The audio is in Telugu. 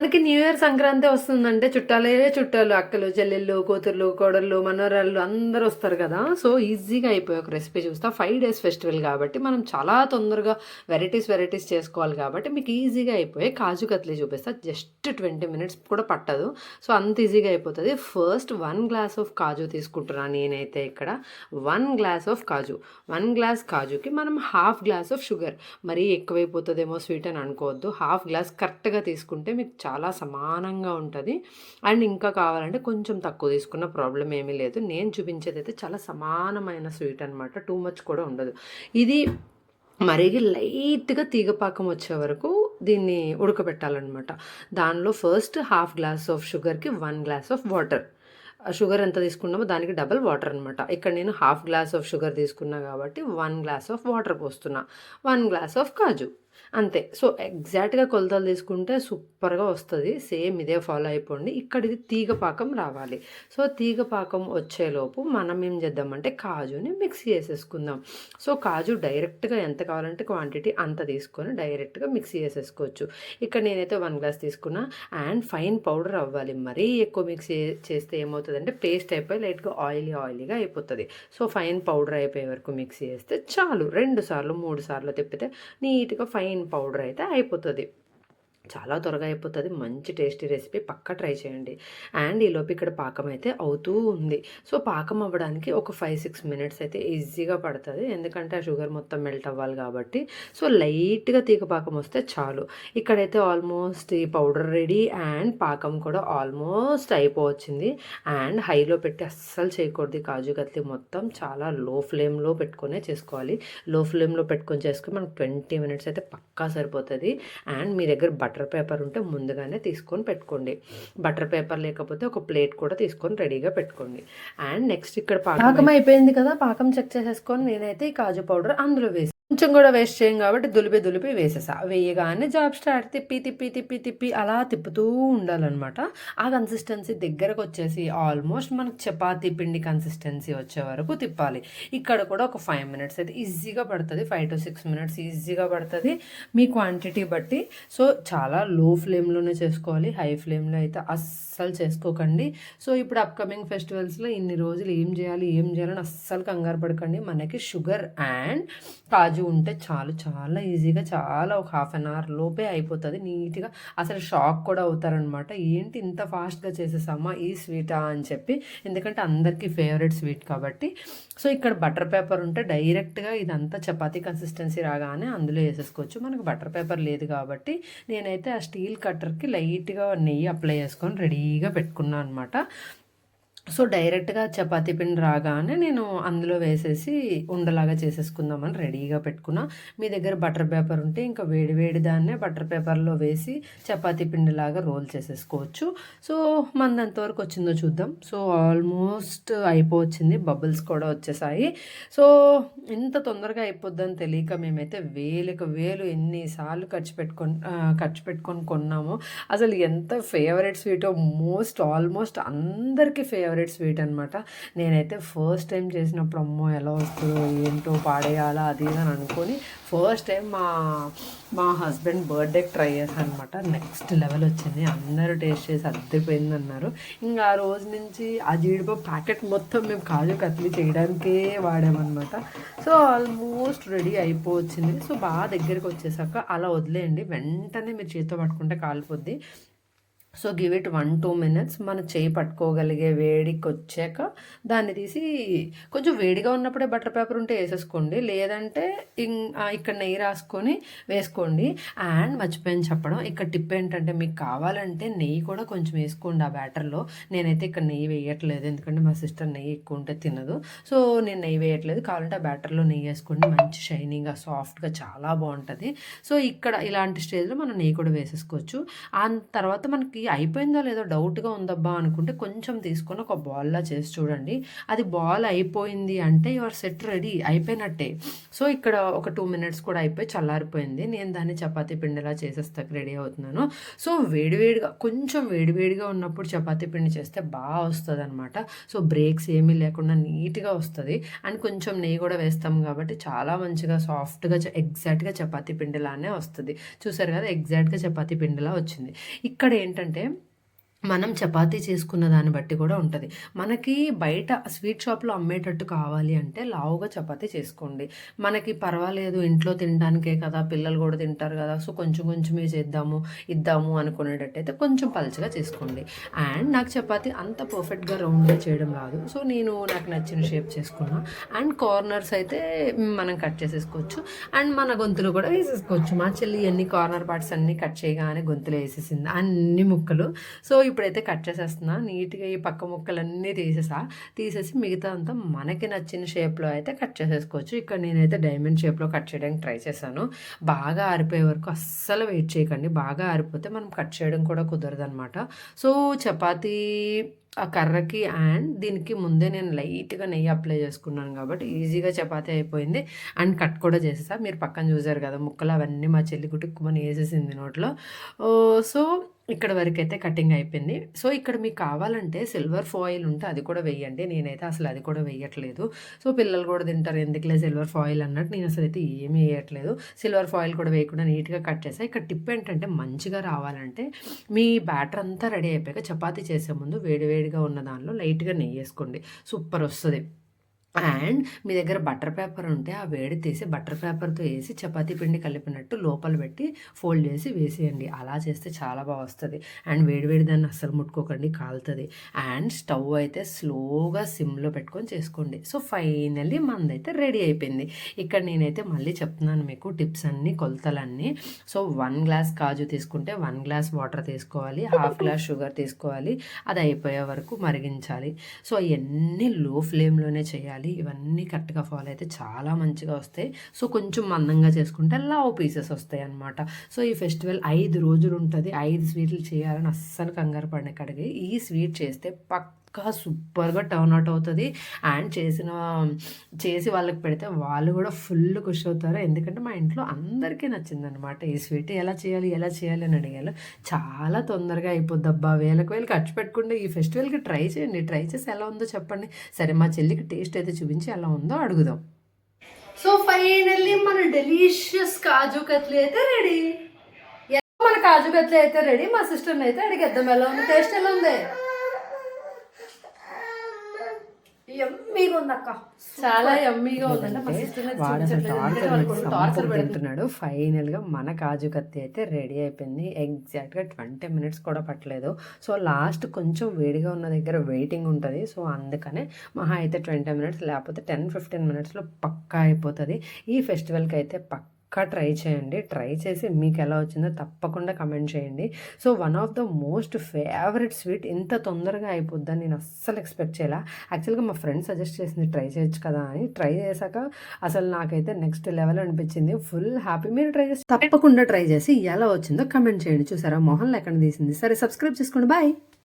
మనకి న్యూ ఇయర్ సంక్రాంతి వస్తుందంటే చుట్టాలే చుట్టాలు అక్కలు చెల్లెళ్ళు కూతుర్లు కోడళ్ళు మనవరాళ్ళు అందరూ వస్తారు కదా. సో ఈజీగా అయిపోయి ఒక రెసిపీ చూస్తా. 5 days ఫెస్టివల్ కాబట్టి మనం చాలా తొందరగా వెరైటీస్ చేసుకోవాలి కాబట్టి మీకు ఈజీగా అయిపోయి కాజు కత్లీ చూపిస్తా. జస్ట్ 20 minutes కూడా పట్టదు. సో అంత ఈజీగా అయిపోతుంది. ఫస్ట్ 1 glass ఆఫ్ కాజు తీసుకుంటున్నాను నేనైతే ఇక్కడ. 1 glass ఆఫ్ కాజు, 1 glass కాజుకి మనం ½ glass ఆఫ్ షుగర్. మరీ ఎక్కువైపోతుందేమో స్వీట్ అని అనుకోవద్దు. ½ glass కరెక్ట్గా తీసుకుంటే మీకు చాలా సమానంగా ఉంటుంది. అండ్ ఇంకా కావాలంటే కొంచెం తక్కువ తీసుకున్న ప్రాబ్లం ఏమీ లేదు. నేను చూపించేది అయితే చాలా సమానమైన స్వీట్ అనమాట. టూ మచ్ కూడా ఉండదు. ఇది మరిగి లైట్గా తీగపాకం వచ్చే వరకు దీన్ని ఉడకబెట్టాలన్నమాట. దానిలో ఫస్ట్ ½ glass ఆఫ్ షుగర్కి 1 glass ఆఫ్ వాటర్. షుగర్ ఎంత తీసుకున్నామో దానికి డబల్ వాటర్ అనమాట. ఇక్కడ నేను ½ glass ఆఫ్ షుగర్ తీసుకున్నా కాబట్టి 1 glass ఆఫ్ వాటర్ పోస్తున్నా. 1 glass ఆఫ్ కాజు అంతే. సో ఎగ్జాక్ట్గా కొలతలు తీసుకుంటే సూపర్గా వస్తుంది. సేమ్ ఇదే ఫాలో అయిపోండి. ఇక్కడ ఇది తీగ పాకం రావాలి. సో తీగ పాకం వచ్చేలోపు మనం ఏం చేద్దామంటే కాజుని మిక్సీ చేసేసుకుందాం. సో కాజు డైరెక్ట్గా ఎంత కావాలంటే క్వాంటిటీ అంత తీసుకొని డైరెక్ట్గా మిక్సీ చేసేసుకోవచ్చు. ఇక్కడ నేనైతే 1 glass తీసుకున్నా. అండ్ ఫైన్ పౌడర్ అవ్వాలి. మరీ ఎక్కువ మిక్సీ చేస్తే ఏమవుతుందంటే పేస్ట్ అయిపోయి లైట్గా ఆయిలీగా అయిపోతుంది. సో ఫైన్ పౌడర్ అయిపోయే వరకు మిక్సీ చేస్తే చాలు. 2 సార్లు 3 సార్లు తిప్పితే నీట్గా ఫైన్ పౌడర్ అయితే అయిపోతుంది. చాలా త్వరగా అయిపోతుంది. మంచి టేస్టీ రెసిపీ పక్కా ట్రై చేయండి. అండ్ ఈలోపు ఇక్కడ పాకం అయితే అవుతూ ఉంది. సో పాకం అవ్వడానికి ఒక 5-6 minutes అయితే ఈజీగా పడుతుంది. ఎందుకంటే ఆ షుగర్ మొత్తం మెల్ట్ అవ్వాలి కాబట్టి. సో లైట్గా తీగ పాకం వస్తే చాలు. ఇక్కడైతే ఆల్మోస్ట్ ఈ పౌడర్ రెడీ అండ్ పాకం కూడా ఆల్మోస్ట్ అయిపోవచ్చింది. అండ్ హైలో పెట్టి అస్సలు చేయకూడదు. కాజు కత్లీ మొత్తం చాలా లో ఫ్లేమ్లో పెట్టుకునే చేసుకోవాలి. లో ఫ్లేమ్లో పెట్టుకొని చేసుకుని మనకు 20 minutes అయితే పక్కా సరిపోతుంది. అండ్ మీ దగ్గర బటర్ పేపర్ ఉంటే ముందుగానే తీసుకొని పెట్టుకోండి. బటర్ పేపర్ లేకపోతే ఒక ప్లేట్ కూడా తీసుకొని రెడీగా పెట్టుకోండి. అండ్ నెక్స్ట్ ఇక్కడ పాకం అయిపోయింది కదా. పాకం చెక్ చేసేసుకొని నేనైతే ఈ కాజు పౌడర్ అందులో వేసి కొంచెం కూడా వేస్ట్ చేయం కాబట్టి దులిపి వేసేసా. వేయగానే జాబ్ స్టార్ట్. తిప్పి అలా తిప్పుతూ ఉండాలన్నమాట. ఆ కన్సిస్టెన్సీ దగ్గరకు వచ్చేసి ఆల్మోస్ట్ మనకు చపాతీ పిండి కన్సిస్టెన్సీ వచ్చే వరకు తిప్పాలి. ఇక్కడ కూడా ఒక 5 minutes అయితే ఈజీగా పడుతుంది. 5 to 6 minutes ఈజీగా పడుతుంది మీ క్వాంటిటీ బట్టి. సో చాలా లో ఫ్లేమ్లోనే చేసుకోవాలి. హై ఫ్లేమ్లో అయితే అస్సలు చేసుకోకండి. సో ఇప్పుడు అప్కమింగ్ ఫెస్టివల్స్లో ఇన్ని రోజులు ఏం చేయాలని అస్సలు కంగారు పడకండి. మనకి షుగర్ అండ్ కాజు ఉంటే చాలా ఈజీగా చాలా ఒక ½ an hour లోపే అయిపోతుంది నీట్గా. అసలు షాక్ కూడా అవుతారనమాట. ఏంటి ఇంత ఫాస్ట్గా చేసేసామా ఈ స్వీటా అని చెప్పి. ఎందుకంటే అందరికీ ఫేవరెట్ స్వీట్ కాబట్టి. సో ఇక్కడ బటర్ పేపర్ ఉంటే డైరెక్ట్గా ఇదంతా చపాతీ కన్సిస్టెన్సీ రాగానే అందులో వేసేసుకోవచ్చు. మనకు బటర్ పేపర్ లేదు కాబట్టి నేనైతే ఆ స్టీల్ కట్టర్కి లైట్గా నెయ్యి అప్లై చేసుకొని రెడీగా పెట్టుకున్నాను అనమాట. సో డైరెక్ట్గా చపాతీ పిండి రాగానే నేను అందులో వేసేసి ఉండలాగా చేసేసుకుందామని రెడీగా పెట్టుకున్నా. మీ దగ్గర బటర్ పేపర్ ఉంటే ఇంకా వేడి దాన్నే బటర్ పేపర్లో వేసి చపాతీ పిండిలాగా రోల్ చేసేసుకోవచ్చు. సో మనది ఎంతవరకు వచ్చిందో చూద్దాం. So almost అయిపోవచ్చింది. బబుల్స్ కూడా వచ్చేసాయి. సో ఇంత తొందరగా అయిపోద్దని తెలియక మేమైతే వేలు ఎన్నిసార్లు ఖర్చు పెట్టుకొని కొన్నామో. అసలు ఎంత ఫేవరెట్ స్వీటో ఆల్మోస్ట్ అందరికీ ఫేవరెట్ స్వీట్ అనమాట. నేనైతే ఫస్ట్ టైం చేసినప్పుడు అమ్మో ఎలా వస్తుందో ఏంటో పాడేయాలా అది అని అనుకొని ఫస్ట్ టైం మా హస్బెండ్ బర్త్డేకి ట్రై చేశాను అనమాట. నెక్స్ట్ లెవెల్ వచ్చింది. అందరూ టేస్ట్ చేసి అద్దరిపోయింది అన్నారు. ఇంకా ఆ రోజు నుంచి ఆ జీడిపప్పు ప్యాకెట్ మొత్తం మేము కాజు కత్లీ చేయడానికే వాడామన్నమాట. సో ఆల్మోస్ట్ రెడీ అయిపోవచ్చింది. సో బాగా దగ్గరికి వచ్చేసాక అలా వదిలేయండి. వెంటనే మీరు చేతితో పట్టుకుంటే కాలిపోద్ది. So give it 1-2 minutes. మన చేయి పట్టుకోగలిగే వేడికి వచ్చాక దాన్ని తీసి కొంచెం వేడిగా ఉన్నప్పుడే బటర్ పేపర్ ఉంటే వేసేసుకోండి. లేదంటే ఇక్కడ నెయ్యి రాసుకొని వేసుకోండి. అండ్ మర్చిపోయాను చెప్పడం, ఇక్కడ టిప్ ఏంటంటే మీకు కావాలంటే నెయ్యి కూడా కొంచెం వేసుకోండి ఆ బ్యాటర్లో. నేనైతే ఇక్కడ నెయ్యి వేయట్లేదు ఎందుకంటే మా సిస్టర్ నెయ్యి ఎక్కువ ఉంటే తినదు. సో నేను నెయ్యి వేయట్లేదు. కావాలంటే ఆ బ్యాటర్లో నెయ్యి వేసుకోండి. మంచి షైనింగ్గా సాఫ్ట్గా చాలా బాగుంటుంది. సో ఇక్కడ ఇలాంటి స్టేజ్లో మనం నెయ్యి కూడా వేసేసుకోవచ్చు. ఆ తర్వాత మనకి మనకి అయిపోయిందో లేదో డౌట్‌గా ఉందబ్బా అనుకుంటే కొంచెం తీసుకొని ఒక బాల్‌లా చేసి చూడండి. అది బాల్ అయిపోయింది అంటే యువర్ సెట్ రెడీ అయిపోయినట్టే. సో, ఇక్కడ ఒక 2 మినిట్స్ కూడా అయిపోయి చల్లారిపోయింది. నేను దాన్ని చపాతీ పిండిలా చేసేస్తాకి రెడీ అవుతున్నాను. సో, కొంచెం వేడివేడిగా ఉన్నప్పుడు చపాతీ పిండి చేస్తే వస్తదనమాట. సో, బ్రేక్స్ ఏమీ లేకుండా నీట్‌గా వస్తది. అండ్ కొంచెం నెయ్యి కూడా వేస్తాం కాబట్టి చాలా మంచిగా సాఫ్ట్‌గా ఎగ్జాక్ట్‌గా చపాతీ పిండిలానే వస్తది. చూసారు కదా! ఎగ్జాక్ట్‌గా చపాతీ పిండిలా వచ్చింది. ఇక్కడేంటంటే మనం చపాతీ చేసుకున్న దాన్ని బట్టి కూడా ఉంటది. మనకి బయట స్వీట్ షాప్‌లో అమ్మేటట్టు కావాలి అంటే లావుగా చపాతీ చేసుకోండి. మనకి పర్వాలేదు ఇంట్లో తినడానికే కదా! పిల్లలు కూడా తింటారు కదా! సో, కొంచెం కొంచెమే ఇద్దాము అనుకునేటట్టయితే కొంచెం పలచగా చేసుకోండి. అండ్ నాకు చపాతీ అంత పర్ఫెక్ట్‌గా రౌండ్‌గా చేయడం రాదు. సో, నాకు నచ్చిన షేప్ చేసుకున్నా. అండ్ కార్నర్స్ అయితే మనం కట్ చేసేసుకోవచ్చు. అండ్ మన గొంతులో కూడా వేసేసుకోవచ్చు. మా చెల్లి అన్ని కార్నర్ పార్ట్స్ అన్నీ కట్ చేయగానే గొంతులో ఏసేసింది అన్ని ముక్కలు. సో, ఇప్పుడైతే కట్ చేసేస్తున్నా. నీట్‌గా ఈ పక్క ముక్కలన్నీ తీసేసి మిగతా అంతా మనకి నచ్చిన షేప్‌లో అయితే కట్ చేసేసుకోవచ్చు. ఇక్కడ నేనైతే డైమండ్ షేప్‌లో కట్ చేయడానికి ట్రై చేశాను. బాగా ఆరిపోయే వరకు అస్సలు వెయిట్ చేయకండి. బాగా ఆరిపోతే మనం కట్ చేయడం కూడా కుదరదనమాట. సో, చపాతీ ఆ కర్రకి అండ్ దీనికి ముందే నేను లైట్‌గా నెయ్యి అప్లై చేసుకున్నాను కాబట్టి ఈజీగా చపాతీ అయిపోయింది. అండ్ కట్ కూడా చేసేసా. మీరు పక్కన చూసారు కదా! ముక్కలు అవన్నీ మా చెల్లి గుటుక్కుమని ఏసేసింది నోట్లో. సో, ఇక్కడ వరకైతే కటింగ్ అయిపోయింది. సో, ఇక్కడ మీకు కావాలంటే సిల్వర్ ఫాయిల్ ఉంటే అది కూడా వేయండి. నేనైతే అసలు అది కూడా వేయట్లేదు. సో, పిల్లలు కూడా తింటారు ఎందుకులే సిల్వర్ ఫాయిల్ అన్నట్టు నేను అసలైతే ఏమీ వేయట్లేదు. సిల్వర్ ఫాయిల్ కూడా వేయకుండా నీట్‌గా కట్ చేశా. ఇక్కడ టిప్ ఏంటంటే మంచిగా రావాలంటే మీ బ్యాటర్ అంతా రెడీ అయిపోయాక చపాతీ చేసే ముందు వేడివేడిగా ఉన్న దానిలో లైట్‌గా నెయ్యేసుకోండి. సూపర్ వస్తది. అండ్ మీ దగ్గర బటర్ పేపర్ ఉంటే ఆ వేడి తీసి బటర్ పేపర్‌తో ఏసి చపాతీ పిండి కలిపినట్టు లోపల పెట్టి ఫోల్డ్ చేసి వేసేయండి. అలా చేస్తే చాలా వస్తది. అండ్ వేడి దాన్ని అస్సలు ముట్టుకోకండి కాలుతది. అండ్ స్టవ్ అయితే స్లోగా సిమ్‌లో పెట్టుకొని చేసుకోండి. సో, ఫైనల్లీ మనదైతే రెడీ అయిపోయింది. ఇక్కడ నేనైతే మళ్ళీ చెప్తున్నాను మీకు టిప్స్ అన్నీ, కొలతలన్నీ. సో, 1 గ్లాస్ కాజు తీసుకుంటే 1 గ్లాస్ వాటర్ తీసుకోవాలి. హాఫ్ గ్లాస్ షుగర్ తీసుకోవాలి. అది అయిపోయే వరకు మరిగించాలి. సో, అయన్నీ లో ఫ్లేమ్‌లోనే చేయాలి. ఇవన్నీ కరెక్ట్‌గా ఫాలో అయితే చాలా మంచిగా వస్తాయి. సో, కొంచెం మందంగా చేసుకుంటే లావు పీసెస్ వస్తాయన్నమాట. సో, ఈ ఫెస్టివల్ 5 రోజులు ఉంటది. 5 స్వీట్లు చేయాలని అస్సలు కంగారు పడకండి. ఈ స్వీట్ చేస్తే పక్కా సూపర్‌గా టర్న్ అవుట్ అవుతది. అండ్ చేసి వాళ్ళకి పెడితే వాళ్ళు కూడా ఫుల్ ఖుషి అవుతారు. ఎందుకంటే మా ఇంట్లో అందరికీ నచ్చిందనమాట ఈ స్వీట్. ఎలా చేయాలి అని అడిగారు. చాలా తొందరగా అయిపోద్దబ్బా! వేలకు వేలు ఖర్చు పెట్టకుండా ఈ ఫెస్టివల్‌కి ట్రై చేయండి. ట్రై చేసి ఎలా ఉందో చెప్పండి. సరే మా చెల్లికి టేస్ట్ అయితే చూపించి ఎలా ఉందో అడుగుదాం. సో, ఫైనల్లీ మన డెలీషియస్ కాజు కత్లీ అయితే రెడీ. మన కాజు కత్లీ అయితే రెడీ. మా సిస్టర్ని అయితే అడిగేద్దాం ఎలా ఉంది, టేస్ట్ ఎలా ఉంది. యమ్మీగా ఉందక్క, చాలా యమ్మీగా ఉందండి. వాడు అసలు టార్చర్ పెడుతున్నాడు. ఫైనల్గా మన కాజు కత్తి అయితే రెడీ అయిపోయింది. ఎగ్జాక్ట్గా 20 మినిట్స్ కూడా పట్టలేదు. సో, లాస్ట్ కొంచెం వేడిగా ఉన్న దగ్గర వెయిటింగ్ ఉంటుంది. సో, అందుకనే మహా అయితే 20 మినిట్స్ లేకపోతే 10-15 మినిట్స్లో పక్కా అయిపోతుంది. ఈ ఫెస్టివల్కి అయితే ట్రై చేయండి. ట్రై చేసి మీకు ఎలా వచ్చిందో తప్పకుండా కమెంట్ చేయండి. So, one of the most favourite sweet ఇంత తొందరగా అయిపోద్దని నేను అస్సలు ఎక్స్పెక్ట్ చేయాల. యాక్చువల్గా మా ఫ్రెండ్ సజెస్ట్ చేసింది ట్రై చేయొచ్చు కదా అని. ట్రై చేశాక అసలు నాకైతే నెక్స్ట్ లెవెల్ అనిపించింది. Full happy. మీరు ట్రై చేసి తప్పకుండా ట్రై చేసి ఎలా వచ్చిందో కమెంట్ చేయండి. చూసారా మొహం లేకుండా తీసింది. సరే, సబ్స్క్రైబ్ చేసుకోండి. బాయ్.